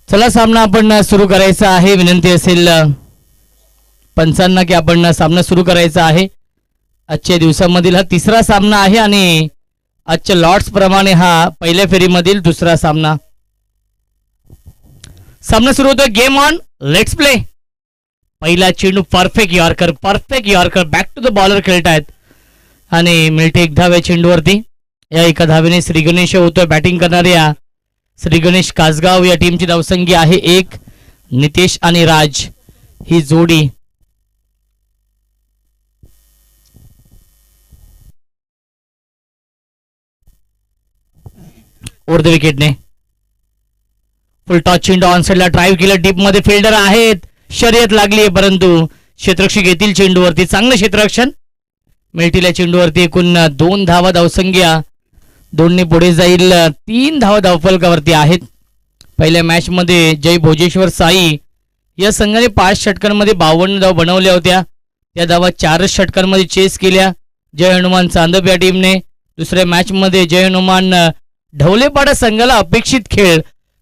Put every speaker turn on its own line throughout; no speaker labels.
चला सामना आपण सुरू करायचा आहे. विनंती असेल पंचांना की आपण सामना सुरू करायचा आहे. आजच्या दिवसामधील हा तिसरा सामना आहे आणि आजच्या लॉट्स प्रमाणे हा पहिल्या फेरीमधील दुसरा सामना सुरू होतोय. Game on, let's play. पहिला चेंडू perfect yorker back to the bowler खेळतायत आणि मिळते एक धाव या चेंडूवरती. या एका धावेने श्री गणेश होतोय बॅटिंग करणाऱ्या श्री गणेश कासगाव या टीमची धावसंख्या आहे 1. नितेश आणि राज ही जोडी ओव्हर द विकेटने फुल टॉच चेंडू ऑन साइडला ड्राईव्ह केलं. डीप मध्ये फिल्डर आहेत, शर्यत लागली आहे परंतु क्षेत्ररक्षक येतील चेंडूवरती. चांगलं क्षेत्ररक्षण मिळतील या चेंडूवरती. एकूण 2 धावा धावसंख्या 2ने पुढे जाईल. 3 धावा धावफलकावरती आहेत. पहिल्या मॅच मध्ये जय भोजेश्वर साई या संघाने 5 षटकांमध्ये 52 धावा बनवल्या होत्या. त्या धावा 4 षटकांमध्ये चेस केल्या जय हनुमान चांदप या टीमने. दुसऱ्या मॅच मध्ये जय हनुमान ढवलेपाडा संघाला अपेक्षित खेळ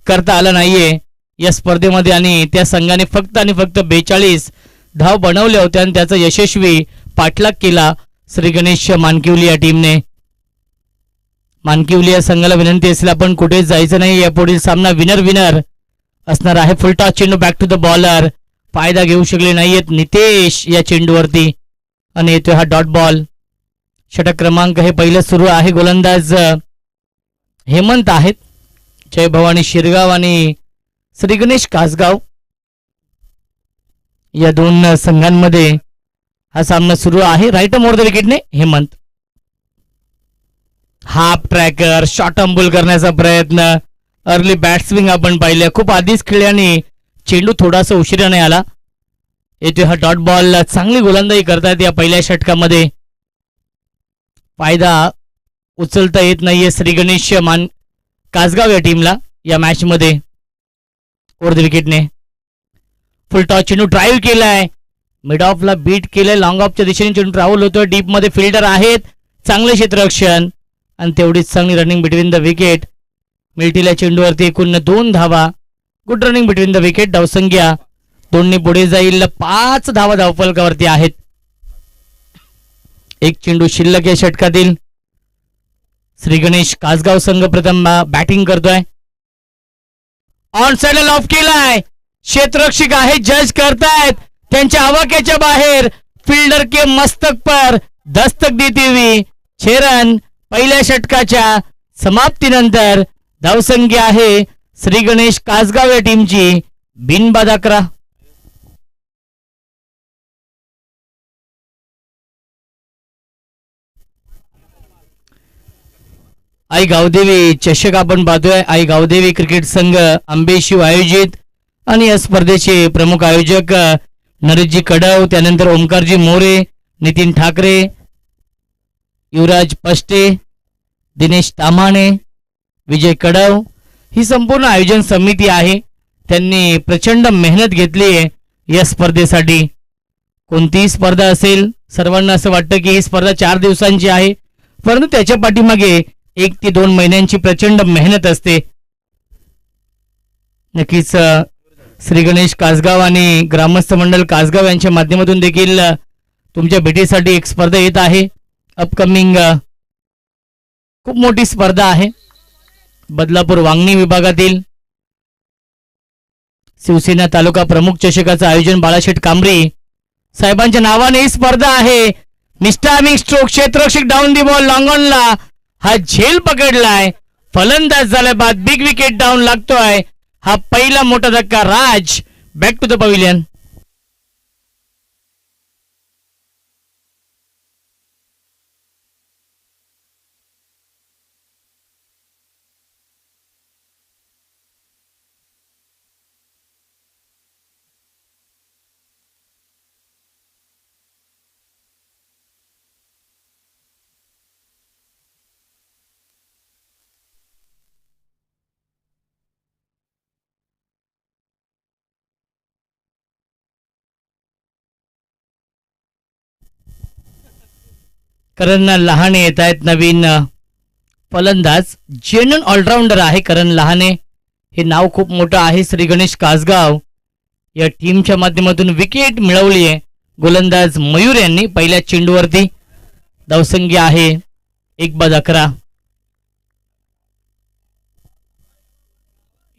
करता आला नाहीये या स्पर्धेमध्ये आणि त्या संघाने फक्त 42 धाव बनवल्या होत्या आणि त्याचा यशस्वी पाठलाग केला श्री गणेश मानकिवली या टीमने. मानकिवली या संघाला विनंती असेल आपण कुठेच जायचं नाही. यापुढील सामना विनर असणार आहे. फुल टॉस चेंडू बॅक टू द बॉलर. फायदा घेऊ शकले नाहीयेत नितेश या चेंडूवरती आणि येतोय हा डॉट बॉल. षटक क्रमांक हे पहिलं सुरू आहे. गोलंदाज हेमंत आहेत. जय भवानी शिरगाव आणि श्री गणेश कासगाव या 2 संघांमध्ये हा सामना सुरू आहे. राईट आर्म ओव्हर द विकेटने हेमंत. हाफ ट्रॅकर शॉर्ट अंबुल करण्याचा प्रयत्न. अर्ली बॅट स्विंग आपण पाहिले. खूप आधीच खेळल्याने चेंडू थोडासा उशिराने आला. येतोय हा डॉट बॉल. चांगली गोलंदाजी करतायत या पहिल्या षटकामध्ये. फायदा उचलता येत नाहीये श्री गणेश कासगाव या टीमला या मॅच मध्ये. ओव्हर द विकेटने फुल टॉस चेंडू ड्राईव्ह केलाय. मिड ऑफला बीट केलंय. लॉंग ऑफच्या दिशेने चेंडू ट्रॅव्हल होतोय. डीप मध्ये फिल्डर आहेत. चांगले क्षेत्ररक्षण आणि तेवढीच चांगली रनिंग बिटवीन द विकेट मिळतील या चेंडूवरती. एकूण 2 धावा. Good running between the wicket. धावसंख्या 2ने पुढे जाईल. 5 धावा धावफलकावरती आहेत. एक चेंडू शिल्लक या षटकातील. श्री गणेश कासगाव संघ प्रथम बॅटिंग करतोय. ऑन साइड लॉफ केलाय. क्षेत्ररक्षक आहे, जज करतायत. त्यांच्या आवाक्याच्या बाहेर फिल्डर के मस्तक पर दस्तक देती हुई 6 रन पहिल्या षटकाच्या समाप्तीनंतर. धावसंख्या आहे श्री गणेश कासगाव या टीमची बिनबाद 11. आई गावदेवी चषक आपण पाहतोय. आई गावदेवी क्रिकेट संघ आंबेशिव आयोजित आणि या स्पर्धेचे प्रमुख आयोजक नरेशजी कडव, त्यानंतर ओमकारजी मोरे, नितीन ठाकरे, युवराज पष्टे, दिनेश ताम्हाणे, विजय कडव ही संपूर्ण आयोजन समिती आहे. त्यांनी प्रचंड मेहनत घेतली आहे या स्पर्धेसाठी. कोणतीही स्पर्धा असेल सर्वांना असं वाटतं की ही स्पर्धा 4 दिवसांची आहे परंतु त्याच्या पाठीमागे 1 ते 2 महिन्यांची प्रचंड मेहनत असते. नक्कीच श्री गणेश कासगाव आणि ग्रामस्थ मंडळ कासगाव यांच्या माध्यमातून देखील तुमच्या भेटीसाठी एक स्पर्धा येत आहे. अपकमिंग खूप मोठी स्पर्धा आहे. बदलापूर वांगणी विभागातील शिवसेना तालुका प्रमुख चषकाचं आयोजन बाळाशेठ कांबरी साहेबांच्या नावाने ही स्पर्धा आहे. मिस्टामिंग स्ट्रोक क्षेत्ररक्षक डाऊन दी बॉल लॉंग ऑनला हा झेल पकडलाय. फलंदाज झाल्या बाद बिग विकेट डाऊन लागतोय. हा पहिला मोठा धक्का. राज बॅक टू द पवेलियन. करण लहाने येत आहेत नवीन फलंदाज. जेन्युइन ऑलराऊंडर आहे करण लहाने. हे नाव खूप मोठं आहे. श्री गणेश कासगाव या टीमच्या माध्यमातून विकेट मिळवली आहे गोलंदाज मयूर यांनी पहिल्या चेंडूवरती. धावसंख्या आहे 1/11.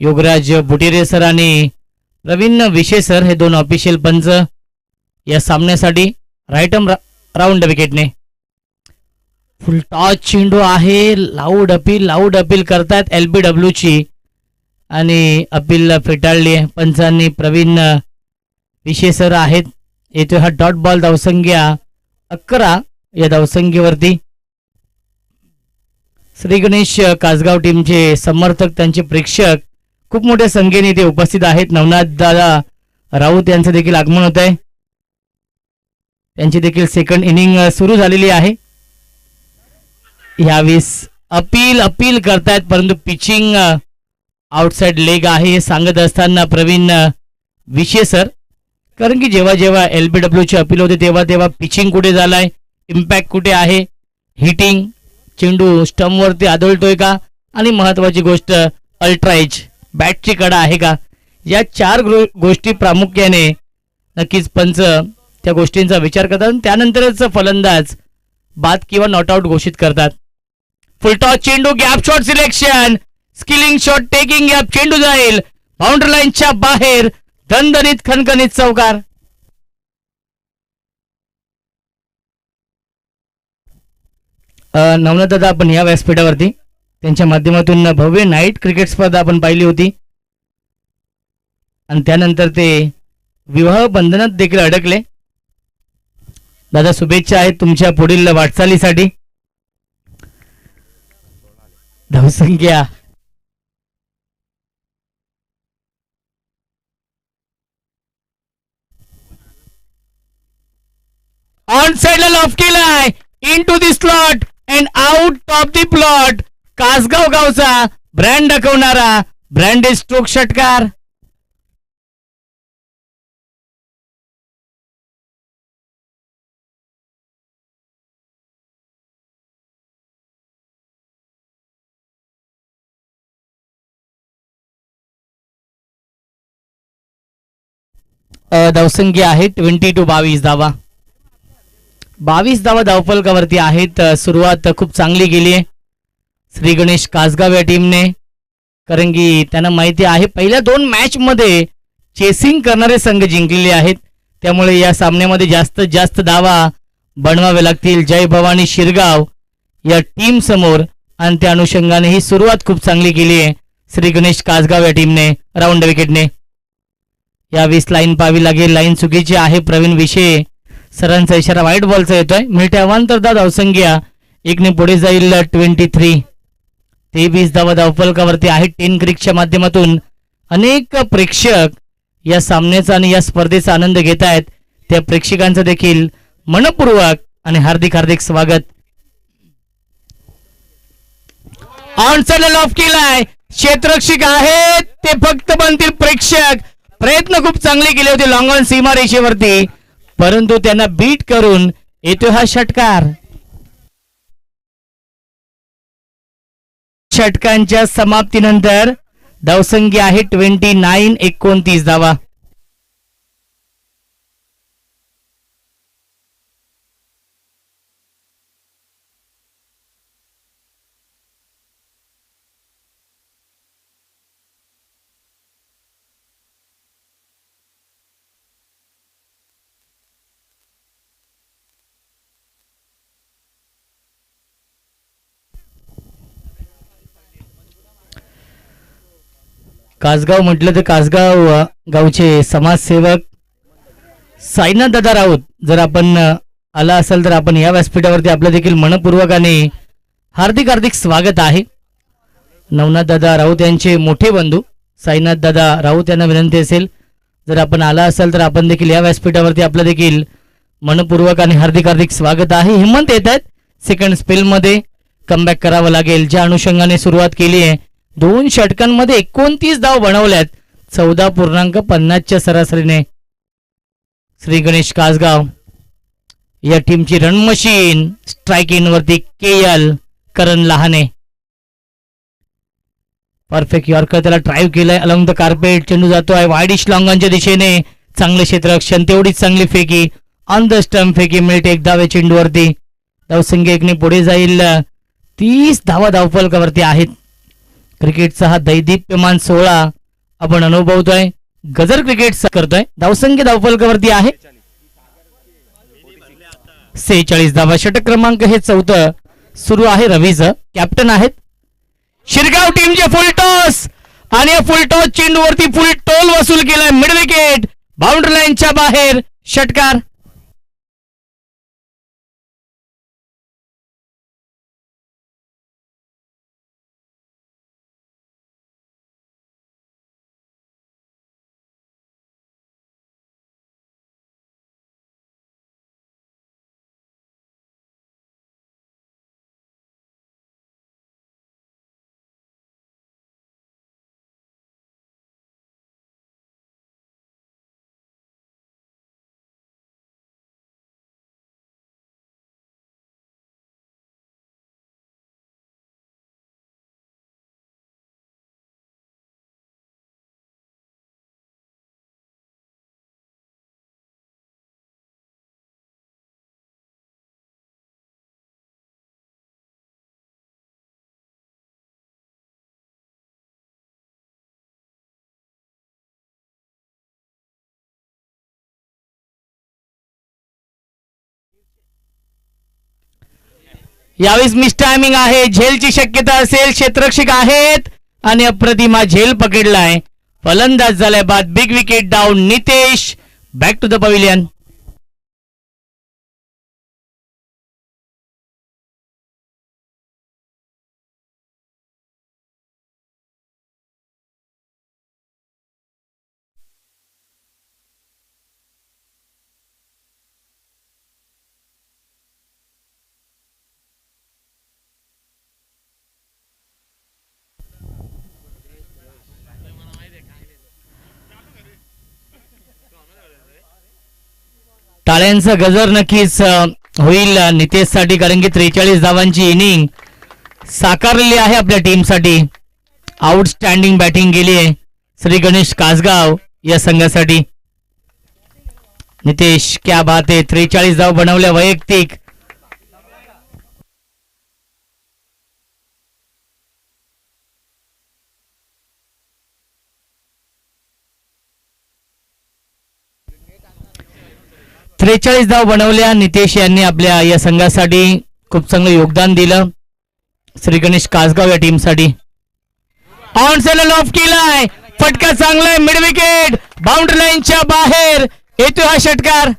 योगराज बुटिरे सर आणि प्रवीण विशे सर हे दोन ऑफिशियल पंच या सामन्यासाठी राईट आर्म राऊंड विकेटने. फुल टॉस चेंडू आहे. लाऊड अपील करतात LBW ची आणि अपील फेटाळली आहे पंचांनी. प्रवीण विशे सर आहेत. येतो हा डॉट बॉल. धावसंख्या 11 या धावसंख्येवरती. श्री गणेश कासगाव टीमचे समर्थक त्यांचे प्रेक्षक खूप मोठ्या संख्येने इथे उपस्थित आहेत. नवनाथ दादा राऊत यांचं देखील आगमन होत आहे. त्यांची देखील सेकंड इनिंग सुरू झालेली आहे. यावेळेस अपील करतायत परंतु पिचिंग आउटसाइड लेग आहे हे सांगत असताना प्रवीण विशे सर, कारण की जेव्हा जेव्हा LBW ची अपील होते तेव्हा पिचिंग कुठे झालाय, इम्पॅक्ट कुठे आहे, हिटिंग चेंडू स्टंपवरती आदळतोय का, आणि महत्वाची गोष्ट अल्ट्रा एज बॅटची कडा आहे का, या 4 गोष्टी प्रामुख्याने नक्कीच पंच त्या गोष्टींचा विचार करतात आणि त्यानंतरच फलंदाज बाद किंवा नॉट आउट घोषित करतात. फुल टॉस चेंडू, gap shot selection, skilling shot taking gap, चेंडू जाईल बाउंड्री लाईनच्या बाहेर. दणदणीत खणखणीत चौकार. नवनाथ दादा आपण या व्यासपीठावरती त्यांच्या माध्यमातून भव्य नाईट क्रिकेट स्पर्धा आपण पाहिली होती आणि त्यानंतर ते विवाह बंधनात देखील अडकले. दादा शुभेच्छा आहेत तुमच्या पुढील वाटचालीसाठी. धावसंख्या ऑन साइडला लॉफ केलाय, into the slot and out of the plot. Kasgaon गावचा ब्रँड दाखवणारा ब्रँडेड स्ट्रोक षटकार. धावसंख्या आहे 20-22 धावा. 22 धावा धावफलकावरती आहेत. सुरुवात खूप चांगली गेली आहे श्री गणेश कासगाव या टीमने, कारण की त्यांना माहिती आहे पहिल्या 2 मॅच मध्ये चेसिंग करणारे संघ जिंकलेले आहेत, त्यामुळे या सामन्यामध्ये जास्तीत जास्त धावा बनवावे लागतील जय भवानी शिरगाव या टीम समोर, आणि त्या अनुषंगाने ही सुरुवात खूप चांगली केली आहे श्री गणेश कासगाव या टीमने राऊंड विकेटने. यावेळेस लाईन पाहावी लागेल, लाईन चुकीची आहे. प्रवीण विशे सरांचा इशारा व्हाईट बॉलचा येतोय. मिळत्या अवांतर धावसंख्या 1 ने पुढे जाईल 23. 23 धावा धावफलकावरती आहेत. 10 क्रिकच्या माध्यमातून अनेक प्रेक्षक या सामन्याचा आणि या स्पर्धेचा आनंद घेत आहेत. त्या प्रेक्षकांचं देखील मनपूर्वक आणि हार्दिक हार्दिक स्वागत. ऑन साइड लॉफ केलाय, क्षेत्ररक्षक आहेत ते फक्त बनतील प्रेक्षक. प्रयत्न खूप चांगले केले होते लॉंग ऑन सीमा रेषेवरती, परंतु त्यांना बीट करून येतो हा षटकार. षटकांच्या समाप्तीनंतर धावसंख्या आहे 29-29 धावा. कासगाव म्हटलं तर कासगाव गावचे समाजसेवक साईनाथ दादा राऊत जर आपण आला असेल तर आपण या व्यासपीठावरती आपलं देखील मनपूर्वक आणि हार्दिक हार्दिक स्वागत आहे. नवनाथ दादा राऊत यांचे मोठे बंधू साईनाथ दादा राऊत यांना विनंती असेल जर आपण आला असेल तर आपण देखील या व्यासपीठावरती आपलं देखील मनपूर्वक आणि हार्दिक हार्दिक स्वागत आहे. हिम्मत येत आहेत सेकंड स्पेलमध्ये कमबॅक करावं लागेल, ज्या अनुषंगाने सुरुवात केली आहे. 2 षटकांमध्ये 29 धाव बनवल्यात 14.50च्या सरासरीने. श्री गणेश कासगाव या टीमची रन मशीन स्ट्राईक इन वरती KL करण लहाने. परफेक्ट यॉर्कर, त्याला ड्राईव्ह केलाय अलॉंग द कार्पेट. चेंडू जातोय वाईडिश लॉंगॉनच्या दिशेने. चांगले क्षेत्ररक्षण, तेवढीच चांगली फेकी ऑन द स्टंप. फेकी मिळते एक धावे चेंडूवरती. धावसंख्या एकने पुढे जाईल. 30 धावा धावफलकावरती आहेत. क्रिकेटचा हा दैदिप्यमान 16 आपण अनुभवतोय. गजर क्रिकेट करतोय. धावसंख्या धावफलकावरती आहे 46 धावा. षटक क्रमांक हे 4 सुरू आहे. रवीचं कॅप्टन आहेत. शिरगाव टीमचे फुल टॉस आणि फुल टॉस चेंडूवरती फुल टोल वसूल केलाय. मिड विकेट बाउंड्री लाईनच्या बाहेर. षटकार. यावेळेस मिस टायमिंग आहे. झेलची शक्यता असेल. क्षेत्ररक्षक आहेत आणि अप्रतिमा झेल पकडलाय. फलंदाज झालाय बाद. Big wicket down. Nitesh back to the pavilion. टाळ्यांचा गजर नक्कीच होईल नितेशसाठी, कारण की 43 धावांची इनिंग साकारलेली आहे आपल्या टीमसाठी. आउटस्टँडिंग बॅटिंग केली आहे श्री गणेश कासगाव या संघासाठी. नितेश क्या बात आहे. 43 धाव बनवल्या वैयक्तिक. त्रेचाळीस धाव बनवल्या. नितेश यांनी आपल्या या संघासाठी खूप चांगलं योगदान दिलं श्री गणेश कासगाव या टीमसाठी. ऑन सेल ऑफ केलाय. फटका चांगलाय. मिड विकेट बाउंड्री लाईनच्या बाहेर येतोय हा षटकार.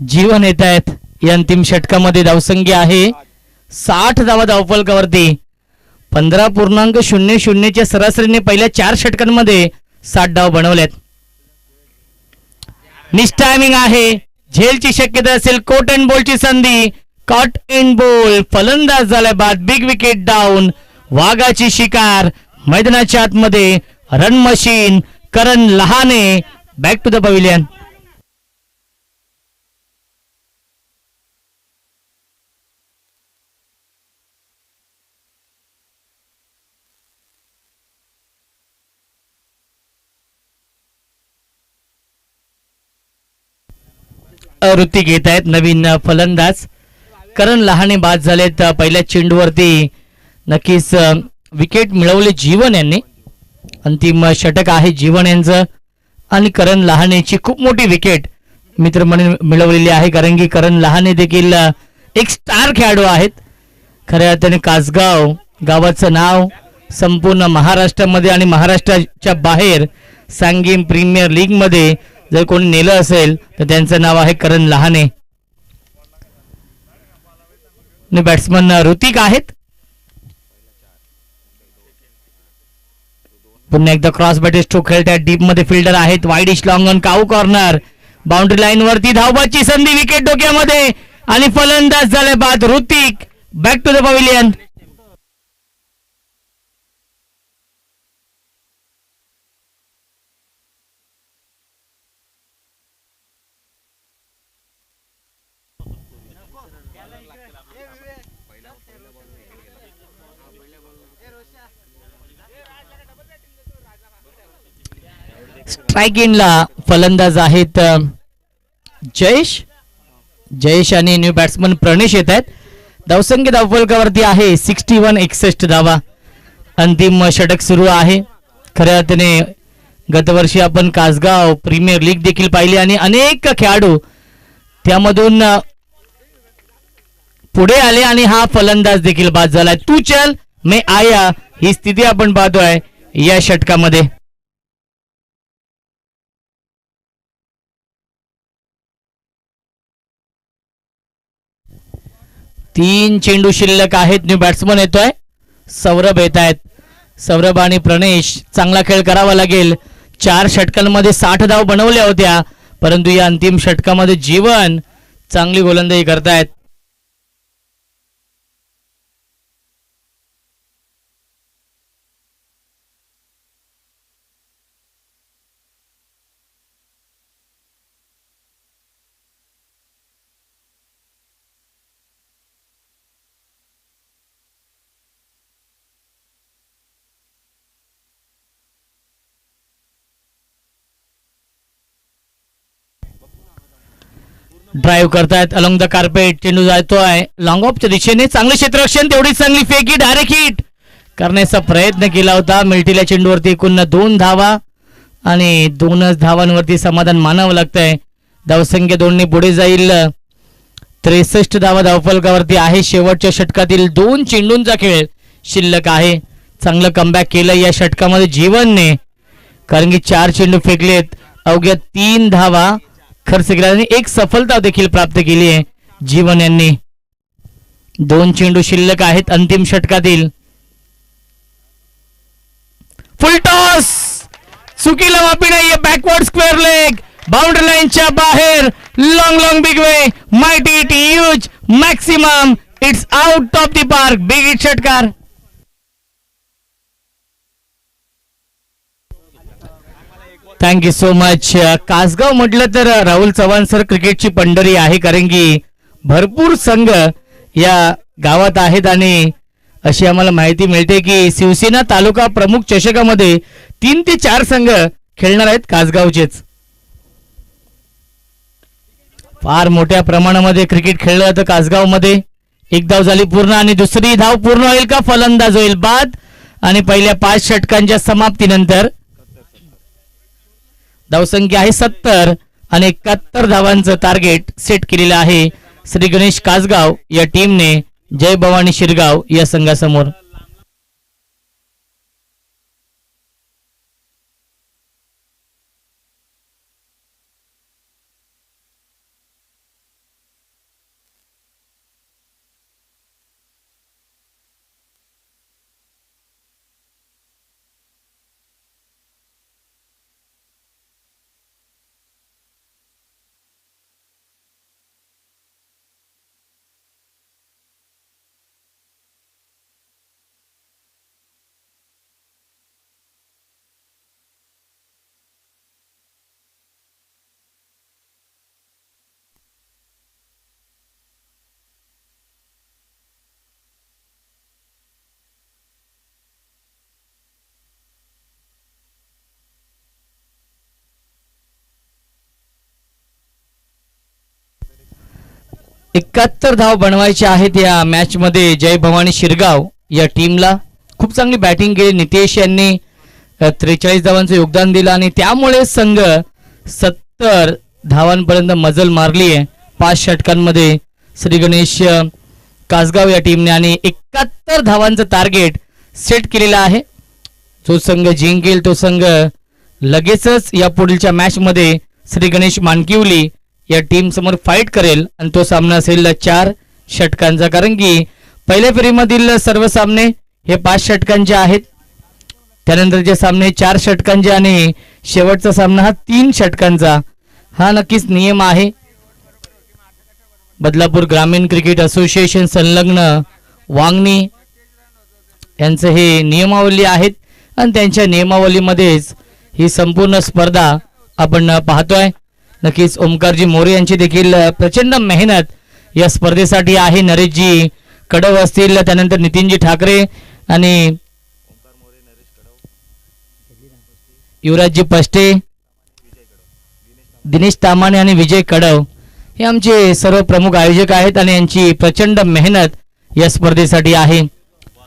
जीवन येत आहेत या अंतिम षटकामध्ये. धावसंख्या आहे 60 धावा धावफलकावरती. 15.00 सरासरीने पहिल्या 4 षटकांमध्ये 60 धाव बनवल्यात. मिस टायमिंग आहे. झेलची शक्यता असेल. कोट अँड बॉलची संधी. Caught and ball. फलंदाज झालाय बाद. Big wicket down. वाघाची शिकार मैदानाच्या आतमध्ये. Run machine Karan Lahane back to the pavilion. आवृत्ती घेत आहेत नवीन फलंदाज. करण लहाने बाद झालेत पहिल्या चेंडूवरती. नक्कीच विकेट मिळवले जीवन यांनी. अंतिम षटक आहे जीवन यांचं आणि करण लहानेची खूप मोठी विकेट मित्रमंडळी मिळवलेली आहे, कारण की करण लहाने देखील एक स्टार खेळाडू आहेत. खऱ्या अर्थाने कासगाव गावाचं नाव संपूर्ण महाराष्ट्रामध्ये आणि महाराष्ट्राच्या बाहेर सांगीम प्रीमियर लीग मध्ये जर कोणी नेलं असेल तर त्यांचं नाव आहे करण लहाने. बॅट्समन ऋतिक आहेत. पुन्हा एकदा क्रॉस बॅट स्ट्रोक खेळतात. डीप मध्ये फिल्डर आहेत. Wideish long on cow corner. Boundary line वरती धावबाची संधी. विकेट डोक्यामध्ये आणि फलंदाज झाले बाद. Hrithik back to the pavilion. Strike इनला फलंदाज आहेत जयेश आणि न्यू बॅट्समन प्रणेश येत आहेत. धावसंख्या धावफलकावरती आहे 61 धावा. अंतिम षटक सुरू आहे. खऱ्या अर्थाने गतवर्षी आपण कासगाव प्रीमियर लीग देखील पाहिली आणि अनेक खेळाडू त्यामधून पुढे आले आणि हा फलंदाज देखील बाद झालाय. तू चल मैं आया ही स्थिती आपण पाहतोय या षटकामध्ये. तीन चेंडू शिल्लक आहेत. न्यू बॅट्समन येतोय. सौरभ येत आहेत. सौरभ आणि प्रणेश चांगला खेळ करावा लागेल. 4 षटकांमध्ये 60 धाव बनवल्या होत्या, परंतु या अंतिम षटकामध्ये जीवन चांगली गोलंदाजी करतायत. ड्राईव्ह करतायत अलॉंग द कार्पेट. चेंडू जातोय लॉंग ऑफच्या दिशेने. चांगले क्षेत्ररक्षण. तेवढीच चांगली फेकी. डायरेक्ट हिट करण्याचा प्रयत्न केला होता. मिळतील्या चेंडूवरती एकूण 2 धावा आणि 2च धावांवरती समाधान मानावं लागतंय. धावसंख्या 2 ने पुढे जाईल. 63 धावा धावफलकावरती आहे. शेवटच्या षटकातील 2 चेंडूंचा खेळ शिल्लक आहे. चांगलं कमबॅक केलं या षटकामध्ये जीवनने, कारण की 4 चेंडू फेकलेत. अवघ्या 3 धावा खर्च केला आणि 1 सफलता देखील प्राप्त केली आहे जीवन यांनी. 2 चेंडू शिल्लक आहेत अंतिम षटकातील. फुल टॉस. चुकीला माफी नाहीये. Backward square leg. बाउंड्री लाईनच्या बाहेर. Long big way. Mighty it huge maximum. It's out of the park. Big hit षटकार. Thank you so much. कासगाव म्हटलं तर राहुल चव्हाण सर क्रिकेटची पंढरी आहे, कारण की भरपूर संघ या गावात आहेत आणि अशी आम्हाला माहिती मिळते की शिवसेना तालुका प्रमुख चषकामध्ये 3 ते 4 संघ खेळणार आहेत कासगावचेच. फार मोठ्या प्रमाणामध्ये क्रिकेट खेळलं जातं कासगावमध्ये. 1 धाव झाली पूर्ण आणि दुसरी धाव पूर्ण होईल का? फलंदाज होईल बाद. आणि पहिल्या 5 षटकांच्या समाप्तीनंतर धावसंख्या आहे 70 आणि 71 धावांचं टार्गेट सेट केलेलं आहे श्री गणेश कासगाव या टीमने जय भवानी शिरगाव या संघासमोर. एकाहत्तर धाव बनवायचे आहेत या मॅच मध्ये जय भवानी शिरगाव या टीमला. खूप चांगली बॅटिंग केली. नितेश यांनी 43 धावांचं योगदान दिलं आणि त्यामुळे संघ 70 धावांपर्यंत मजल मारली आहे 5 षटकांमध्ये श्री गणेश कासगाव या टीमने आणि 71 धावांचं टार्गेट सेट केलेलं आहे. जो संघ जिंकेल तो संघ लगेचच या पुढीलच्या मॅच मध्ये श्री गणेश मानकिवली या टीम समोर फाईट करेल आणि तो सामना असेल 4 षटकांचा, कारण की पहिल्या फेरीमधील सर्व सामने हे 5 षटकांचे आहेत. त्यानंतरचे सामने 4 षटकांचे आणि शेवटचा सामना हा 3 षटकांचा. हा नक्कीच नियम आहे. बदलापूर ग्रामीण क्रिकेट असोसिएशन संलग्न वांगणी यांचं हे नियमावली आहेत आणि त्यांच्या नियमावलीमध्येच ही संपूर्ण स्पर्धा आपण पाहतोय. नक्कीच ओमकारजी मोरे यांची देखील प्रचंड मेहनत या स्पर्धेसाठी आहे. नरेशजी कडव असतील, त्यानंतर नितीनजी ठाकरे आणि युवराजजी पष्टे, दिनेश तामाणे आणि विजय कडव हे आमचे सर्व प्रमुख आयोजक आहेत आणि यांची प्रचंड मेहनत या स्पर्धेसाठी आहे.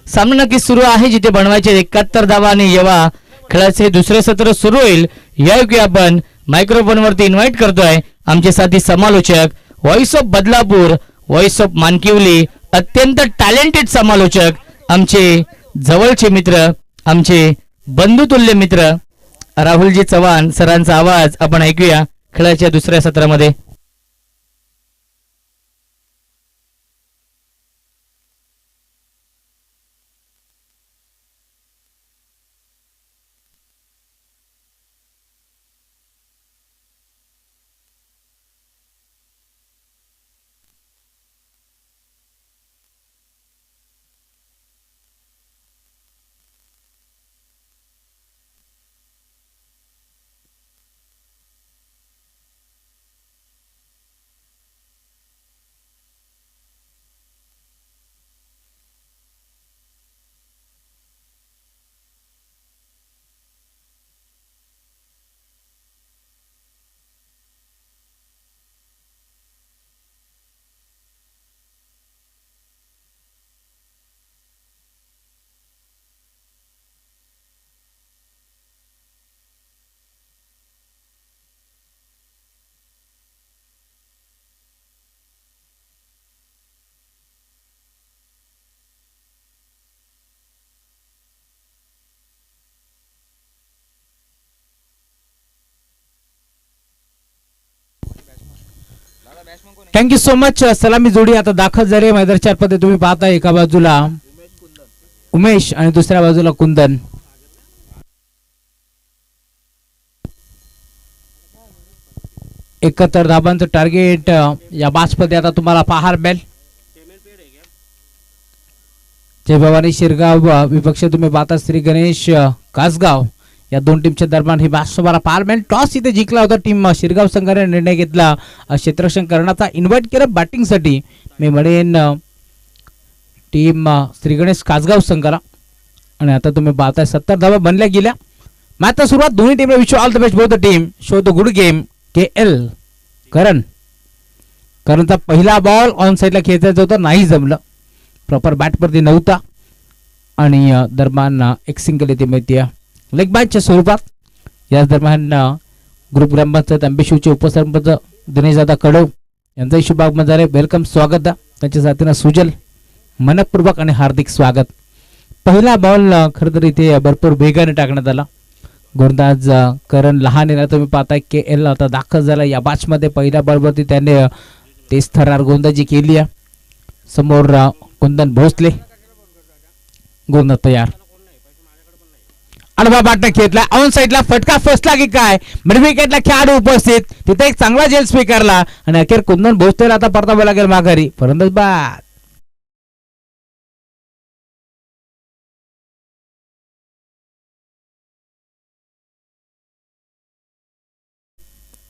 सामना नक्कीच सुरू आहे जिथे बनवायचे 71 धावा आणि जेव्हा खेळाचे दुसरे सत्र सुरू होईल यायोगे आपण मायक्रोफोन वरती इन्व्हाइट करतोय आमचे साथी समालोचक, voice of Badlapur, voice of Mankivali, अत्यंत टॅलेंटेड समालोचक, आमचे जवळचे मित्र, आमचे बंधुतुल्य मित्र राहुलजी चव्हाण सरांचा आवाज आपण ऐकूया खेळाच्या दुसऱ्या सत्रामध्ये.
Thank you so much. सलामी जोडी आता दाखल झाली मैदानाच्या पद्धती तुम्ही पाहता. एका बाजूला उमेश आणि दुसऱ्या बाजूला कुंदन. एकाहत्तर धाबांचं टार्गेट या मॅचमध्ये आता तुम्हाला पाहायला मिळेल. जय भवानी शिरगाव विपक्ष तुम्ही पाहता श्री गणेश कासगाव या दोन टीमच्या दरम्यान ही मॅच तुम्हाला पाहायला मिळेल. टॉस इथे जिंकला होता टीम शिरगाव संघाने निर्णय घेतला क्षेत्ररक्षण करण्याचा. इन्व्हाइट केलं बॅटिंगसाठी मी म्हणेन टीम श्री गणेश कासगाव संघाला. आणि आता तुम्ही पाहताय 70 धावा बनल्या गेल्या. मॅचचा सुरुवात दोन्ही टीमला wish all the best both the team. Show the good game. KL करणचा पहिला बॉल ऑन साईडला खेचायचा होता, नाही जमलं. प्रॉपर बॅटवरती नव्हता आणि दरम्यान एक सिंगल येते माहिती लेग बॅटच्या स्वरूपात. याच दरम्यान ग्रुप ग्रामपंचायत तांबेशिवचे उपसरपंच दिनेशदादा कडव यांचाही शुभागमन झाले. वेलकम, स्वागत दा. त्यांच्या साथीनं सुजल मनपूर्वक आणि हार्दिक स्वागत. पहिला बॉल खरं तर इथे भरपूर वेगाने टाकण्यात आला. गोलंदाज करण लहान येणार तुम्ही पाहताय. KL आता दाखल झाला या मॅचमध्ये. पहिल्या बॉलवरती त्याने तेज थरार गोलंदाजी केली आहे. समोर कुंदन भोसले. गोलंदाज तयार. अनुभव बाटने घेतला ऑन साइडला. फटका फसला की काय, मिड विकेटला खेळाडू उपस्थित. तिथे एक चांगला जेल स्वीकारला आणि अखेर कुंदन भोसलेला आता परतावं लागेल माघारी. फलंदाज बाद.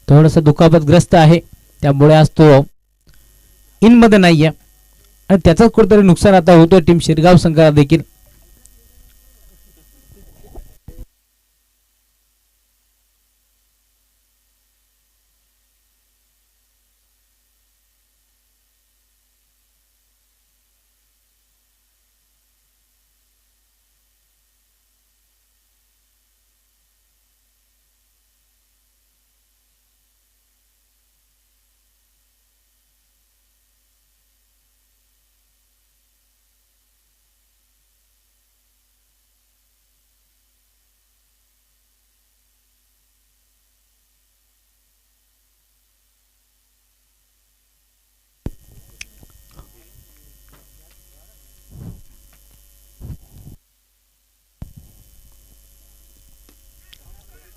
थोडस दुखापतग्रस्त आहे त्यामुळे आज तो इन मध्ये नाहीये आणि त्याचाच कुठेतरी नुकसान आता होतोय टीम शिरगाव संघाला देखील.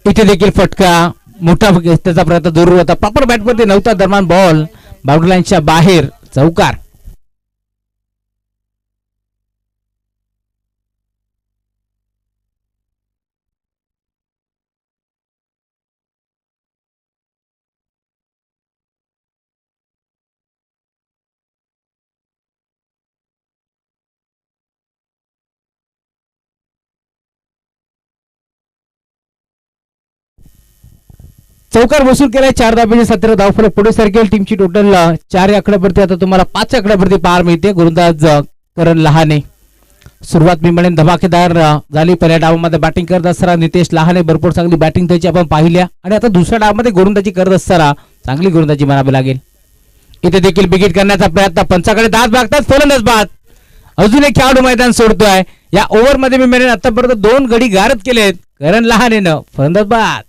इथे देखील फटका मोठा त्याचा प्रयत्न जरूर होता. प्रॉपर बॅटवरती नव्हता. दरम्यान बॉल बाउंड्री लाईनच्या बाहेर, चौकार. चौकार वसूल केलाय. 4 धाब्याचे 17 धावफलक पुढे सरकेल. टीमची टोटल 4 आकड्यावरती आता तुम्हाला 5 आकड्यावरती पाहायला मिळते. गोलंदाज करण लहाने. सुरुवात मी म्हणेन धमाकेदार झाली. पहिल्या डावामध्ये बॅटिंग करत असताना नितेश लहाने भरपूर चांगली बॅटिंग त्याची आपण पाहिल्या आणि आता दुसऱ्या डावामध्ये गोलंदाजी करत असताना चांगली गोलंदाजी म्हणावी लागेल. इथे देखील बिगिट करण्याचा प्रयत्न. पंचाकडे दात मागतात. फलंदाज बाद. अजून एक खेळाडू मैदान सोडतोय. या ओव्हरमध्ये मी म्हणेन आतापर्यंत 2 गडी गारद केलेत करण लहानेनं. फलंदाज बाद.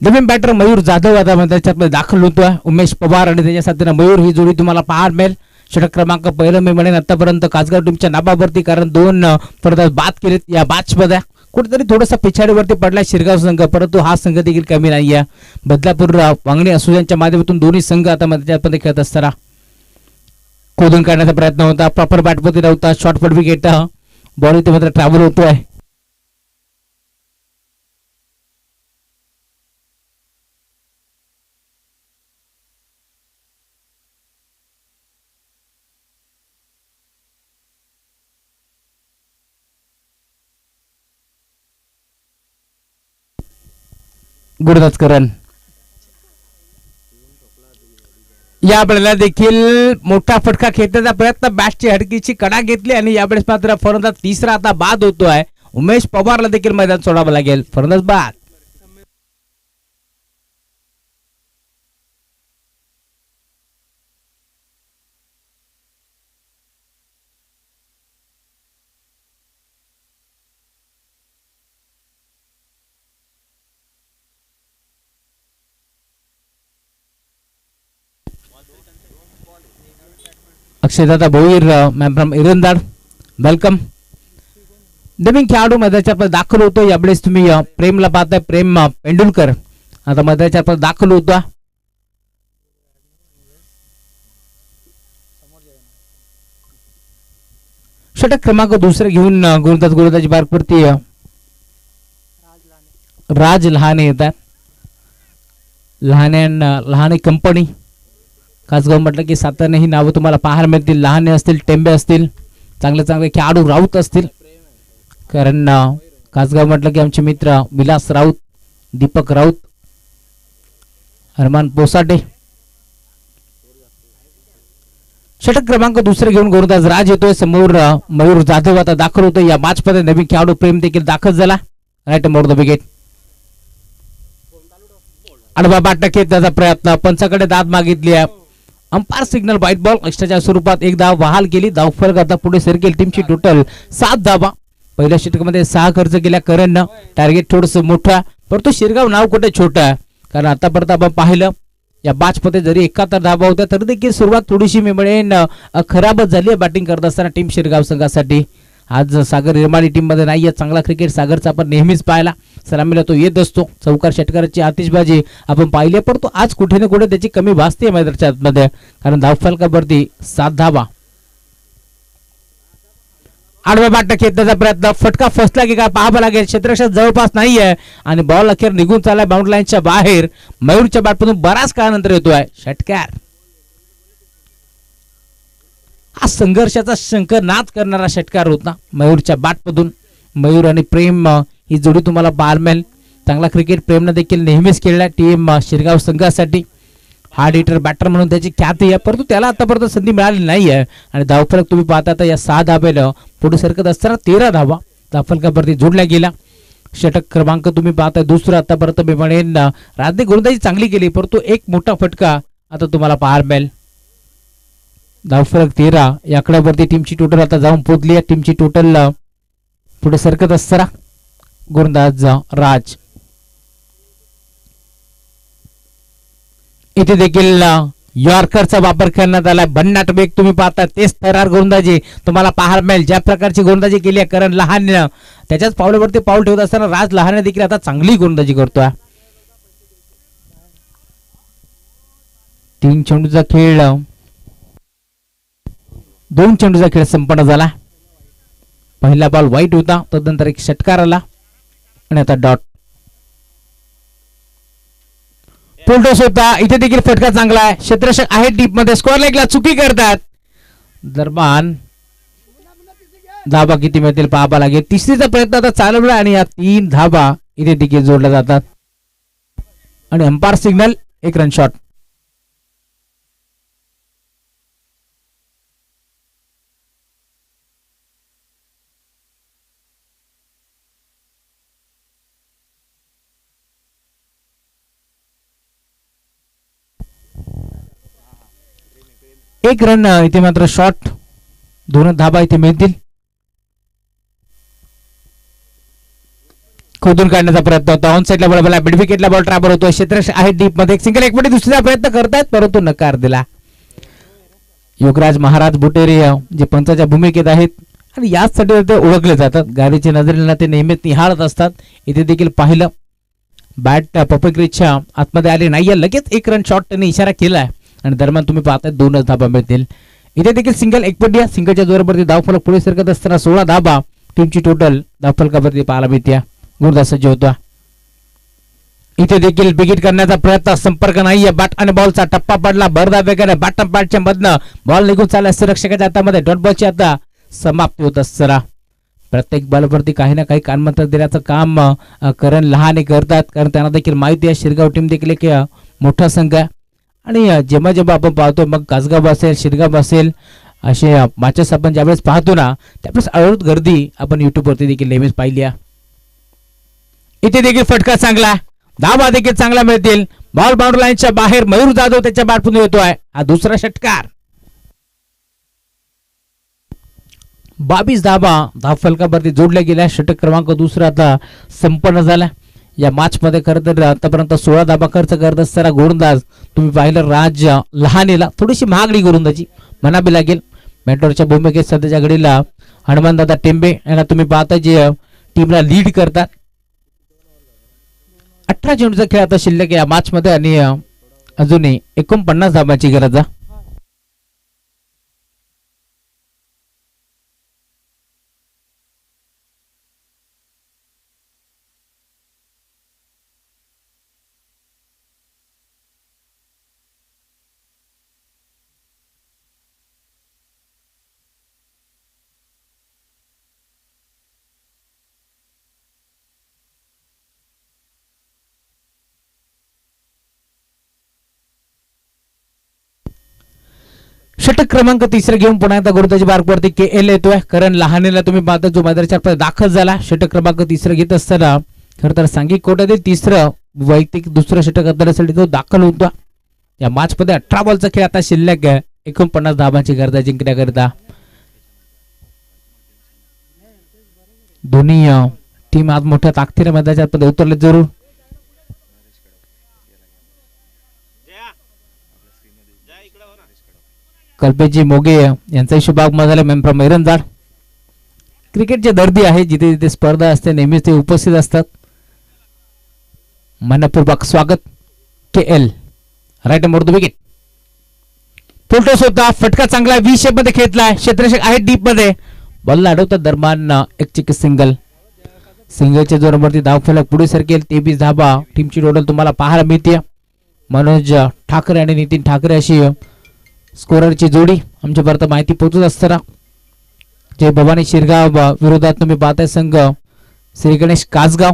नवीन बॅटर मयूर जाधव आता त्याच्यात दाखल होतोय. उमेश पवार आणि त्याच्या साथीनं मयूर ही जोडी तुम्हाला पाहायला मिळेल. षटक क्रमांक पहिलं मी म्हणेन आतापर्यंत कासगाव टीमच्या नाबावरती, कारण 2 फलंदाज बाद केलेत या मॅच मध्ये. कुठेतरी थोडासा पिछाडीवरती पडला शिरगाव संघ, परंतु हा संघ देखील कमी नाही आहे. बदलापूर वांगणी असुयांच्या माध्यमातून दोन्ही संघ आता त्याच्यामध्ये खेळत असताना खोदून काढण्याचा प्रयत्न होता. प्रॉपर बॅटवरती नव्हता. शॉर्ट फट विकेट. बॉल इथे मात्र ट्रॅव्हल होतोय. गुरुदास करण या वेळेला देखील मोठा फटका खेळण्याचा प्रयत्न. बॅटची हडकीची कडा घेतली आणि यावेळेस मात्र फलंदाज तिसरा आता बाद होतोय. उमेश पवारला देखील मैदान सोडावं लागेल. फलंदाज बाद. अक्षयदादा भोईर मॅम फ्रॉम इरंदाड, वेलकम. नवीन खेळाडू मैदानाच्या दाखल होतो. यावेळेस तुम्ही प्रेमला पाहताय. प्रेम पेंडुलकर आता मैदानाच्या दाखल होता. षटक क्रमांक दुसरे घेऊन गोलंदाजी बारवरती राज लहाने येतात. लहाने कंपनी कासगाव म्हटलं की सातारने ही नावं तुम्हाला पाहायला मिळतील. लहाने असतील, टेंबे असतील, चांगले चांगले खेळाडू राऊत असतील. कारण कासगाव म्हटलं की आमचे मित्र विलास राऊत, दीपक राऊत, हरमान पोसाटे. षटक क्रमांक दुसरे घेऊन गोलंदाज राज येतोय. समोर मयूर जाधव आता दाखल होतोय. या मॅच मध्ये नवीन खेळाडू प्रेम देखील दाखल झाला. Right more the wicket. आडवा बाट खेळण्याचा प्रयत्न. पंचाकडे दाद मागितली. Umpire signal wide ball. एक्स्ट्राच्या स्वरूपात एक धाव बहाल केली. धावफलक आता पुढे सरकेल. टीमची टोटल 7 धावा. पहिल्या षटकामध्ये 6 खर्च केल्या करणनं. टार्गेट थोडस मोठा, परंतु शिरगाव नाव कुठे छोटा आहे. कारण आतापर्यंत आपण पाहिलं या मॅच मध्ये जरी 71 धावा होत्या तरी देखील सुरुवात थोडीशी मी म्हणेन खराबच झाली आहे बॅटिंग करत असताना टीम शिरगाव संघासाठी. आज सागर निर्माणी टीम मध्ये नाहीये. चांगला क्रिकेट सागरचा आपण नेहमीच पाहिला. सलामीला तो येत असतो. चौकार षटकाराची आतिषबाजी आपण पाहिली, परंतु आज कुठे ना कुठे त्याची कमी भासते मैदानाच्या आतमध्ये. कारण धावफलकावरती 7 धावा. आडव्या बाट खेळण्याचा प्रयत्न. फटका फसला की काय पाहावं लागेल. क्षेत्ररक्षक जवळपास नाहीये आणि बॉल अखेर निघून चाललाय बाउंड्री लाईनच्या बाहेर. मयूरच्या बॅटमधून बराच काळानंतर येतोय षटकार. हा संघर्षाचा शंखनाद करणारा षटकार होता मयूरच्या बॅटमधून. मयूर आणि प्रेम ही जोडी तुम्हाला पाहायला मिळेल. चांगला क्रिकेट प्रेमनं देखील नेहमीच खेळला टीम शिरगाव संघासाठी. हार्ड हिटर बॅटर म्हणून त्याची ख्याती आहे, परंतु त्याला आतापर्यंत संधी मिळाली नाही आहे. आणि धावफलक तुम्ही पाहता तर या 6 धाब्यानं पुढे सरकत असताना 13 धावा धावफलकावरती जोडल्या गेल्या. षटक क्रमांक तुम्ही पाहताय दुसरं आतापर्यंत मी म्हणेन राजने गोलंदाजी चांगली केली, परंतु एक मोठा फटका आता तुम्हाला पाहायला मिळेल. धावफलक 13 या आकड्यावरती टीमची टोटल आता जाऊन पोहोचली आहे. टीमची टोटल पुढे सरकत असताना गोलंदाज राज. इथे देखील यॉर्करचा वापर करण्यात आला. भन्नाट वेग तुम्ही पाहता, तेच थरार गोलंदाजी तुम्हाला पाहायला मिळेल. ज्या प्रकारची गोलंदाजी केली आहे करण लहानने, त्याच्याच पावलावरती पाऊल ठेवत असताना राज लहाने देखील आता चांगली गोलंदाजी करतोय. 3 चेंडूचा खेळ 2 चेंडूचा खेळ संपन्न झाला. पहिला बॉल वाईट होता, तदनंतर एक षटकार आला आणि आता डॉट. फुलटॉस होता, इथे देखील फटका चांगला आहे. क्षेत्ररक्षक आहे डीप मध्ये, स्कोअर लेगला चुकी करतात. दरम्यान धाबा किती मिळतील पाहावा लागेल. तिसरीचा प्रयत्न आता चालवला आणि या 3 धाबा इथे देखील जोडल्या जातात आणि अंपायर सिग्नल 1 रन शॉट. एक रन इथे मात्र शॉट, 2 धाबा इथे मिळतील. खोदून काढण्याचा प्रयत्न होता. ऑन साईडला बॉल मिड विकेटला बॉल ट्रॅपर होतो. क्षेत्ररक्षक आहे डीप मध्ये, एक सिंगल एक मध्ये दुसरा प्रयत्न करतायत परंतु नकार दिला. योगराज महाराज बुटेरे जे पंचाच्या भूमिकेत आहेत आणि याचसाठी ते ओळखले जातात. गाडीच्या नजरेला ते नेहमीच निहाळत असतात. इथे देखील पाहिलं बॅट पपक्रीच्या आतमध्ये आली नाहीये, लगेच 1 रन शॉट त्यांनी इशारा केलाय आणि दरम्यान तुम्ही पाहताय 2 धाबा मिळतील. इथे देखील सिंगल एक पट्टी, सिंगलच्या जोरावरती धावफलक पुढे सरकत असताना 16 धाबा टीमची टोटल धावफलकावरती पाहायला मिळते. गुरुदास सज्ज होता. इथे देखील बिगिट करण्याचा प्रयत्न, संपर्क नाहीये. बॅट आणि बॉलचा टप्पा पडला भरदा वेगाने बॅटम पॅडच्या मधनं बॉल निघून चालला सुरक्षकाच्या हातामध्ये. डॉट बॉलची आता समाप्ती होत असताना प्रत्येक बॉलवरती काही ना काही कानमंत्र देण्याचं काम करण लहाने करतात, कारण त्यांना देखील माहिती आहे शिरगाव टीम देखील एक मोठा संघ आहे आणि जेव्हा जेव्हा आपण पाहतो मग कासगाव असेल शिरगाव असेल असे मॅचेस आपण ज्यावेळेस पाहतो ना त्यावेळेस अळूत गर्दी आपण युट्यूबवरती देखील नेहमीच पाहिली आहे. इथे देखील फटका चांगला, धावा देखील चांगला मिळतील. बॉल बाउंड्री लाईनच्या बाहेर मयूर जाधव त्याच्या बॅटमधून येतोय. हा दुसरा षटकार. 22 धावा धावफलकावरती जोडल्या गेल्या. षटक क्रमांक दुसरा आता संपन्न झाला. या मॅच मध्ये खरं तर आतापर्यंत 16 धाबा खर्च करत असताना गोलंदाज तुम्ही पाहिलं राज लहानेला थोडीशी महागडी गोलंदाजी म्हणावी लागेल. मेंटॉरच्या भूमिकेत सध्याच्या घडीला हनुमानदादा टेंबे यांना तुम्ही पाहता जे टीमला लीड करतात. 18 चेंडूचा खेळ आता शिल्लक या मॅच मध्ये आणि अजूनही 49 धाबांची गरज आहे. षटक क्रमांक 3 घेऊन पुन्हा एकदा गोलंदाजी मार्कवरती KL येतोय. करण लहानेला तुम्ही पाहता जो मैदानाच्या दाखल झाला. षटक क्रमांक 3 घेत असताना खरं तर सांघिक कोट्यातील 3रं वैयक्तिक दुसरं षटक करण्यासाठी तो दाखल होतो. या मॅच मध्ये 18 बॉलचा खेळ आता शिल्लक आहे. 49 धाबांची गरज जिंकण्याकरिता. दोन्ही टीम आज मोठ्या ताकदीने मैदानाच्या आतमध्ये उतरले जरूर. कल्पेशजी मोगे यांचाही शुभागमन झाला. मेंबर मैरनजाड क्रिकेटचे दर्दी आहे. जिथे जिथे स्पर्धा असते नेहमीच ते उपस्थित असतात. मनपूर्वक स्वागत. KL right number 2 wicket. Full toss. फटका चांगला 20 शेप मध्ये खेचलाय. क्षेत्ररक्षक आहे डीप मध्ये. बॉल अडवतात दरम्यान एक चिक सिंगल. सिंगलच्या जोरावरती धावफलक पुढे सरकेल. 23 धाबा टीमची टोटल तुम्हाला पाहायला मिळते. मनोज ठाकरे आणि नितीन ठाकरे अशी स्कोररची जोडी आमच्यापर्यंत माहिती पोहोचत असताना जय भवानी शिरगाव विरोधात तुम्ही पाहताय संघ श्री गणेश कासगाव.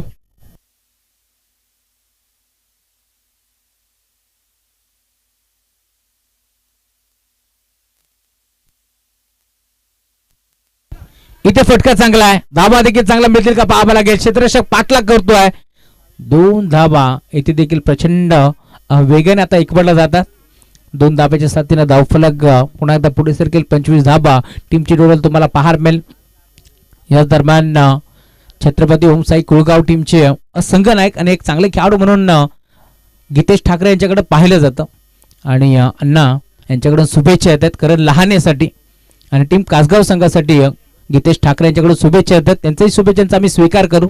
इथे फटका चांगला आहे, धाबा देखील चांगला मिळतील का पाहावं लागेल. क्षेत्ररक्षक पाठलाग करतोय. 2 धाबा इथे देखील प्रचंड वेगाने आता एकवटला जातात. 2 धाब्याच्या साथीने धावफलक पुन्हा एकदा पुढे सरकेल. 25 धाबा टीमची टोटल तुम्हाला पाहायला मिळेल. या दरम्यान छत्रपती ओमसाई कुळगाव टीमचे संघनायक आणि एक चांगले खेळाडू म्हणून गीतेश ठाकरे यांच्याकडे पाहिलं जातं आणि अण्णा यांच्याकडून शुभेच्छा येतात करण लहानेसाठी आणि टीम कासगाव संघासाठी गीतेश ठाकरे यांच्याकडून शुभेच्छा येतात. त्यांच्याही शुभेच्छांचा आम्ही स्वीकार करू.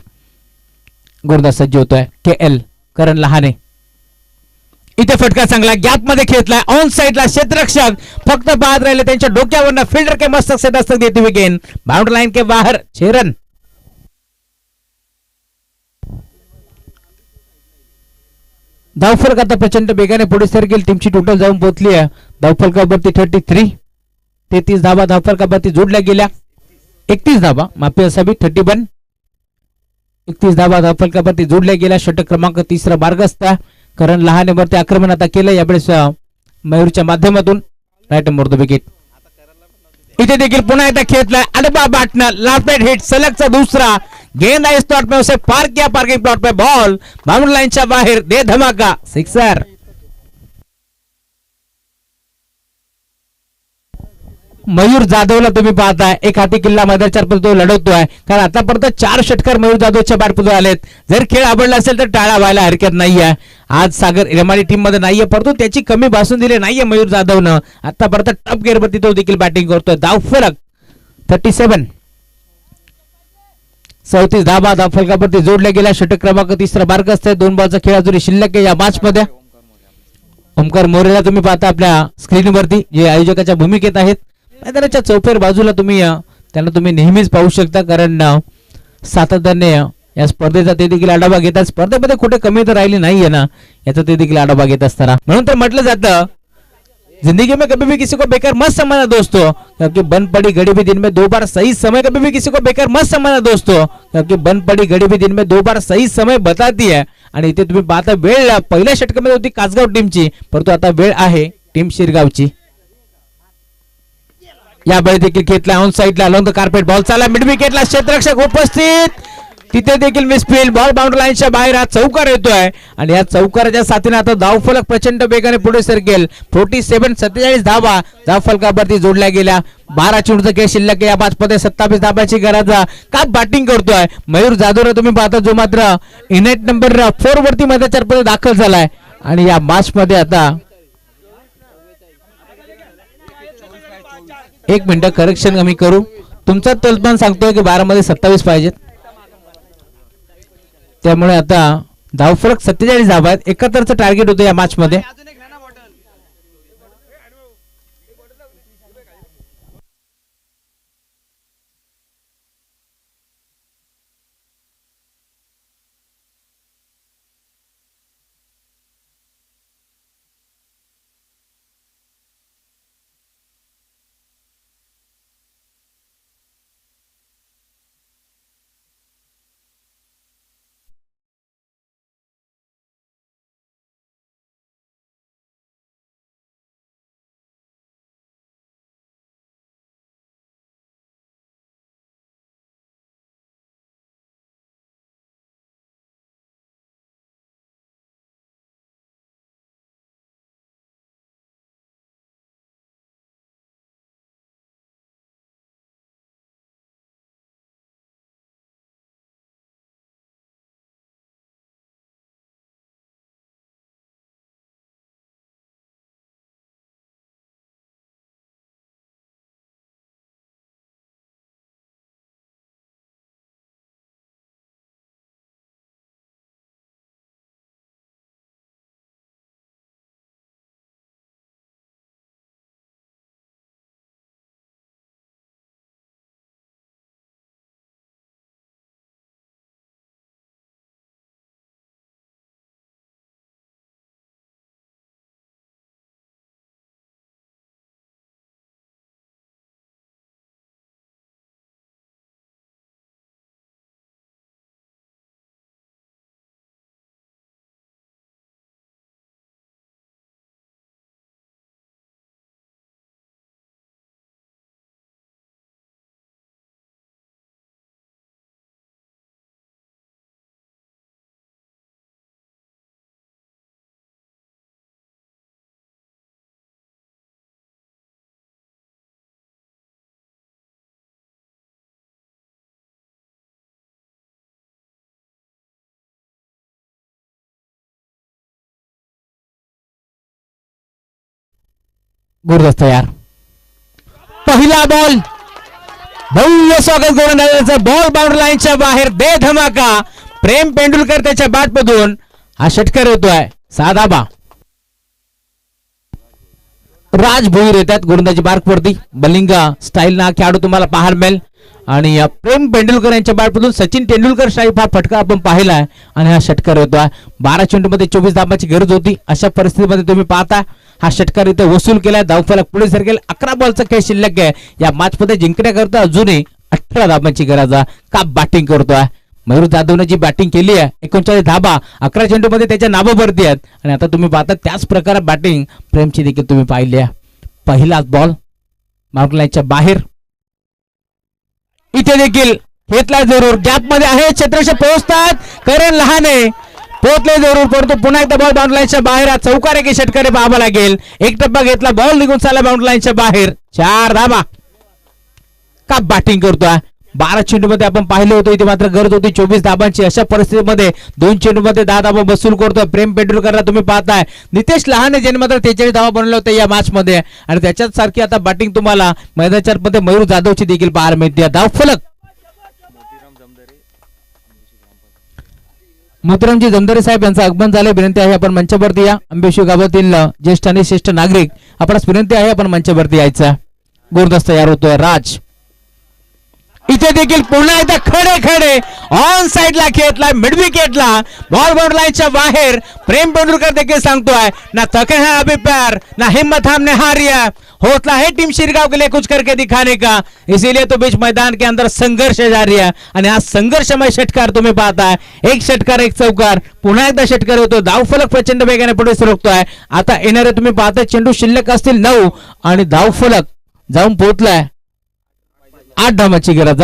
गोरदास सज्ज होतोय. KL करण लहाने इथे फटका चांगला गॅप मध्ये खेचलाय. ऑन साइडला क्षेत्ररक्षक फक्त बाद राहिले. त्यांच्या डोक्यावरनं फील्डर के मस्तक से दस्तक देते हुए गेंद बाउंड्री लाइन के बाहर 6 रन. धावफलक आता प्रचंड वेगाने पुढे सरकेल. टीमची टोटल जाऊन पोहोचली आहे धावफलकावरती 33 धाबा धावफलकावरती जोडल्या गेल्या. 31 धाबा माफी असावी 31. 31 धाबा धावफलकावरती जोडल्या गेल्या. षटक क्रमांक 3 बारगस्ता करण लहानेवरती आक्रमण आता केलं यावेळेस मयूरच्या माध्यमातून. Right number the wicket. इथे देखील पुन्हा एकदा खेचलाय अडबा बाटनं लास्ट बेट हिट सलगचा दुसरा. गेंद आहे स्पॉट में उसे पार किया पार्किंग प्लॉट पे बॉल बाउंड्री लाइनच्या बाहेर दे धमाका 6. मयूर जाधवला तुम्ही पाहताय एक हाती किल्ला मैदानाच्या तो लढवतोय कारण आतापर्यंत 4 षटकार मयूर जाधवच्या बॅटमध्ये आलेत. जर खेळ आवडला असेल तर टाळा व्हायला हरकत नाहीये. आज सागर रेमाडी टीम मध्ये नाहीये परंतु त्याची कमी भासून दिली नाहीये मयूर जाधवनं. आतापर्यंत टॉप गेअरवरती तो देखील बॅटिंग करतोय. धावफलक 37. 34 धाबा धावफलकावरती जोडल्या गेल्या. षटक क्रमांक 3 बारगस्त आहे. 2 बॉलचा खेळ अजूनही शिल्लक आहे या मॅच मध्ये. ओमकार मोरेला तुम्ही पाहता आपल्या स्क्रीनवरती जे आयोजकाच्या भूमिकेत आहेत. मैदानाच्या चौफेर बाजूला तुम्ही त्यांना तुम्ही नेहमीच पाहू शकता कारण सातत्याने या स्पर्धेचा ते देखील आढावा घेतात. स्पर्धेमध्ये कुठे कमी तर राहिली नाहीये ना याचा ते देखील आढावा घेत असताना म्हणून तर म्हटलं जातं जिंदगी में कभी भी किसी को बेकार मत समझना दोस्तों क्योंकि बन पड़ी घड़ी भी दिन में 2 बार सही समय कभी भी किसी को बेकार मत समझना दोस्तों क्योंकि बन पड़ी घड़ी भी दिन में 2 बार सही समय बताती है. आणि इथे तुम्ही पाहता वेळ पहिल्या षटकामध्ये होती कासगाव टीमची परंतु आता वेळ आहे टीम शिरगावची. या बळी देखील घेतला ऑन साइडला अलोंग द कार्पेट बॉल चाला मिड विकेटला क्षेत्ररक्षक उपस्थित तिथे देखील मिसफील्ड बॉल बाउंड्री लाईनच्या बाहेर हा चौकार येतोय आणि या चौकाराच्या साथीने आता धावफलक प्रचंड वेगाने पुढे सरकेल. 47 धावा धावफलकावरती जोडल्या गेल्या. 12 चेंडूचा खेळ शिल्लक या मॅचमध्ये 27 धाब्याची गरज का बॅटिंग करतोय मयूर जाधव तुम्ही पाहता जो मात्र इनेट नंबर 4 वरती मैदानाच्या दाखल झालाय आणि या मॅच मध्ये आता 1 मिनिट करेक्शन आम्ही करू. तुमचा तलपण सांगतोय की 12 मध्ये 27 पाहिजेत त्यामुळे आता धावफलक 47 धावा आहेत. 71चं टार्गेट होतं या मॅच मध्ये. गुरुदास तयार. पहिला बॉल भव्य स्वागत गोलंदाजाचं. बॉल बाउंड्री लाईनच्या बाहेर दे धमाका. प्रेम पेंडुलकर त्याच्या बॅटमधून हा षटकार होतोय. 6 धाबा. राज भोईर येतात गोलंदाजी मार्कवरती. बलिंग स्टाईल ना खेळाडू तुम्हाला पाहायला मिळेल. आणि प्रेम पेंडुलकर यांच्या बॅटमधून सचिन तेंडुलकर स्टाईल हा फटका आपण पाहिलाय आणि हा षटकार होतोय. 12 चेंडूमध्ये 24 धाबांची गरज होती. अशा परिस्थितीमध्ये तुम्ही पाहता हा षटकार इथे वसूल केलाय. धावफलक पुढे सरकेल. 11 बॉलचा खेळ शिल्लक आहे. या मॅच मध्ये जिंकण्याकरता अजूनही 18 धाबांची गरज आहे. का बॅटिंग करतोय मयूर जाधवने जी बॅटिंग केली आहे 39 धाबा 11 चेंडूमध्ये त्याच्या नावावरती आहेत. आणि आता तुम्ही पाहता त्याच प्रकारे बॅटिंग प्रेमची देखील तुम्ही पाहिली आहे. पहिलाच बॉल बाउंड्री लाईनच्या बाहेर. इथे देखील घेतला जरूर. गॅप मध्ये आहे. क्षेत्ररक्षक पोहोचतात. करण लहाने पोहोचले जरूर परंतु पुन्हा एकदा बॉल बाउंड्री लाईनच्या बाहेर. चौकार एक षटकार पाहावा लागेल. एक टप्पा घेतला. बॉल निघून चालला बाउंड्री लाईनच्या बाहेर. 4 धाबा. का बॅटिंग करतोय. 12 चेंडूमध्ये आपण पाहिलं होतं इथे मात्र गरज होती 24 धाबांची. अशा परिस्थितीमध्ये 2 चेंडूमध्ये 10 धाबा वसूल करतोय प्रेम पेंडुलकरला. तुम्ही पाहताय नितेश लहाने ज्यांनी मात्र 43 धावा बनवल्या होत्या या मॅच मध्ये. आणि त्याच्याच सारखी आता बॅटिंग तुम्हाला मैदानाच्या मध्ये मयूर जाधवची देखील पाहायला मिळते. धावफलक मोतीरामजी जमदारे साहेब यांचं आगमन झालं. विनंती आहे आपण मंचावरती या. अंबेशी गावातील ज्येष्ठ आणि श्रेष्ठ नागरिक आपणास विनंती आहे आपण मंचावरती यायचं. गुरुदास तयार होतोय. राज इथे देखील पुन्हा एकदा खडे खडे ऑन साइडला खेळतला मिड विकेटला. बॉल बाउंड्री लाईनच्या बाहेर. प्रेम पेंडुलकर देखील सांगतोय ना थके हैं अभी प्यार ना हिम्मत हमने हारिया. हौसला है टीम शिरगांव के लिए कुछ करके दिखाने का. इसीलिए तो बीच मैदान के अंदर संघर्ष जारी है. आणि हा संघर्षमय षटकार तुम्ही पाहताय. एक षटकार एक चौकार. पुन्हा एकदा षटकार होतो. धावफलक प्रचंड वेगाने पुढे सरकतोय. आता येणारे तुम्ही पाहताय चेंडू शिल्लक असतील 9 आणि धावफलक जाऊन पोहोचलाय 8 धाबांची गरज.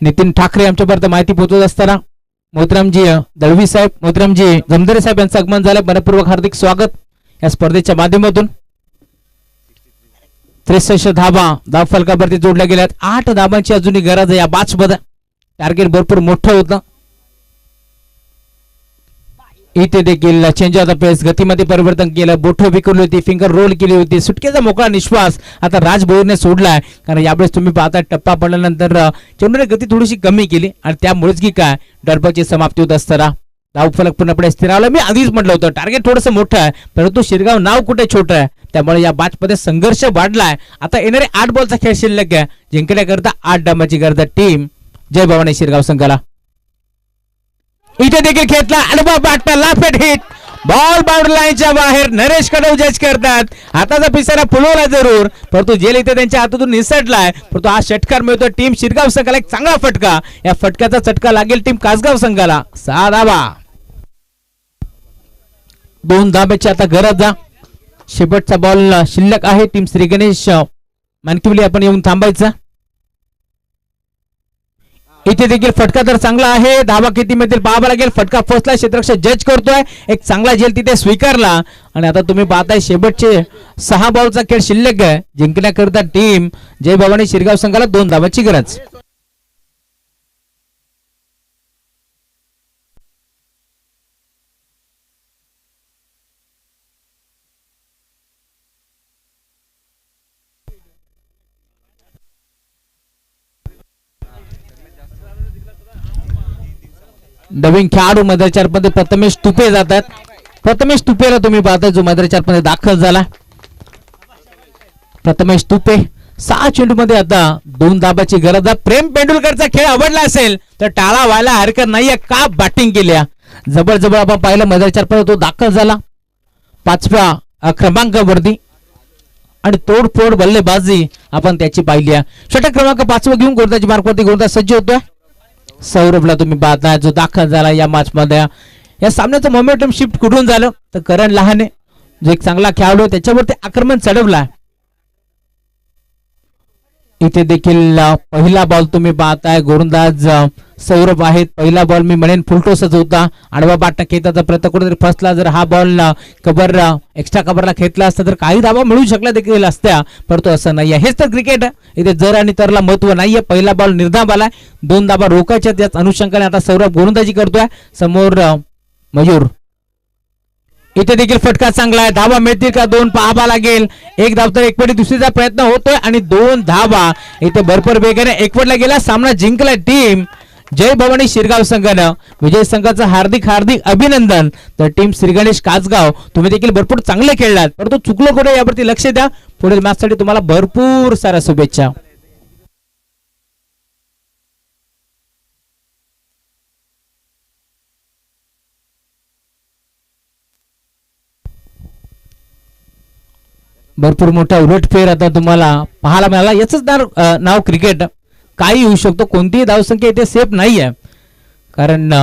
नितीन ठाकरे आमच्यापर्यंत माहिती पोहोचवत असताना मोतीरामजी दळवी साहेब मोतीरामजी जमदारे साहेब यांचं आगमन झालं. मनपूर्वक हार्दिक स्वागत या स्पर्धेच्या माध्यमातून. 63 धाबा धावफलकावरती जोडल्या गेल्यात. 8 धाबांची अजूनही गरज आहे या मॅच मध्ये. टार्गेट भरपूर मोठं होतं. इथे देखील चेंज ऑफ द पेस गतीमध्ये परिवर्तन केलं. बोठं विकवली होती. फिंगर रोल केली होती. सुटकेचा मोकळा निश्वास आता राज भोईरने सोडलाय. कारण यावेळेस तुम्ही पाहता टप्पा पडल्यानंतर चेंडूने गती थोडीशी कमी केली आणि त्यामुळेच की काय डरबाची समाप्ती होत असताना धावफलक पूर्णपणे स्थिरावला. मी आधीच म्हटलं होतं टार्गेट थोडंसं मोठं आहे परंतु शिरगाव नाव कुठे छोटं आहे. त्यामुळे या मॅच मध्ये संघर्ष वाढलाय. आता येणारे 8 बॉलचा खेळ शिल्लक आहे. जिंकण्याकरता 8 धाबांची गरज टीम जय भवानी शिरगाव संघाला. इथे देखील घेतला. अनुभव बॅटला लाफेट हिट. बॉल बाउंड्री लाईनच्या बाहेर. नरेश कदम जज करतात. हाताचा पिसारा फुलवला जरूर परंतु जेल इथे त्यांच्या हातातून निसटलाय. परंतु हा षटकार मिळतो टीम शिरगाव संघाला. एक चांगला फटका. या फटक्याचा चटका लागेल टीम कासगाव संघाला. 6 धाबा. 2 धाब्याची आता गरज. शेवटचा बॉल शिल्लक आहे. टीम श्री गणेश मानकिवली आपण येऊन थांबायचा. इथे देखील फटका तर चांगला आहे. धावा किती मिळतील पाहावा लागेल. फटका फसला. क्षेत्ररक्षक जज करतोय. एक चांगला झेल तिथे स्वीकारला. आणि आता तुम्ही पाहताय शेवटचे 6 बॉलचा खेळ शिल्लक आहे. जिंकण्याकरता टीम जय भवानी शिरगाव संघाला 2 धावांची गरज. नवीन खेळाडू मैदानाच्या मध्ये प्रथमेश तुपे जातात. प्रथमेश तुपेला तुम्ही पाहता जो मैदानाच्या मध्ये दाखल झाला. प्रथमेश तुपे 6 चेंडू मध्ये आता 2 धाबाची गरज. प्रेम पेंडुलकरचा खेळ आवडला असेल तर टाळा व्हायला हरकत नाहीये. का बॅटिंग केल्या जबरजबर आपण पाहिलं मैदानाच्या मध्ये तो दाखल झाला 5व्या क्रमांकावरती. आणि तोडफोड बल्लेबाजी आपण त्याची पाहिली आहे. षटक क्रमांक 5 घेऊन गोलंदाजी मार्कवरती गोलंदाज सज्ज होतोय. सौरभला तुम्ही पाहताय जो दाखल झाला या मॅच मध्ये. या सामन्याचं मोमेंटम शिफ्ट कुठून झालं तर करण लहाने जो एक चांगला खेळाडू त्याच्यावरती आक्रमण चढवला. इथे देखील पहिला बॉल तुम्ही पाहताय गोलंदाज सौरभ आहेत. पहिला बॉल मी म्हणेन फुलटोसच होता. आडवा बाटना खेळण्याचा प्रयत्न कुठेतरी फसला. जर हा बॉल कव्हर एक्स्ट्रा कव्हरला खेळला असता तर काही धावा मिळू शकल्या देखील असत्या परंतु असं नाहीये. हेच तर क्रिकेट. इथे जर आणि तरला महत्व नाहीये. पहिला बॉल निर्धाव आलाय. 2 धावा रोखायच्या त्याच अनुषंगाने आता सौरभ गोलंदाजी करतोय. समोर मयूर इथे देखील फटका चांगला आहे. धावा मिळतील का? 2 पाहावा लागेल. एक धाव तर एकपटी दुसरीचा प्रयत्न होतोय आणि 2 धावा इथे भरपूर वेगाने एकवटला गेला. सामना जिंकला टीम जय भवानी शिरगाव संघानं. विजय संघाचं हार्दिक हार्दिक अभिनंदन. तर टीम श्री गणेश काचगाव तुम्ही देखील भरपूर चांगले खेळलात, परंतु चुकलं कुठे यावरती लक्ष द्या. पुढील मॅचसाठी तुम्हाला भरपूर साऱ्या शुभेच्छा. भरपूर मोठा उलटफेर आता तुम्हाला पाहायला मिळाला. याच नाव क्रिकेट. काही होऊ शकतो, कोणतीही धावसंख्या इथे सेफ नाही आहे. कारण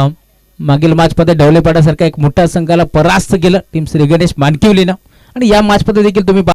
मागील मॅचमध्ये ढवलेपाड्यासारखा एक मोठ्या संघाला परास्त केलं टीम श्री गणेश मानकिवलीनं. आणि या मॅचमध्ये देखील तुम्ही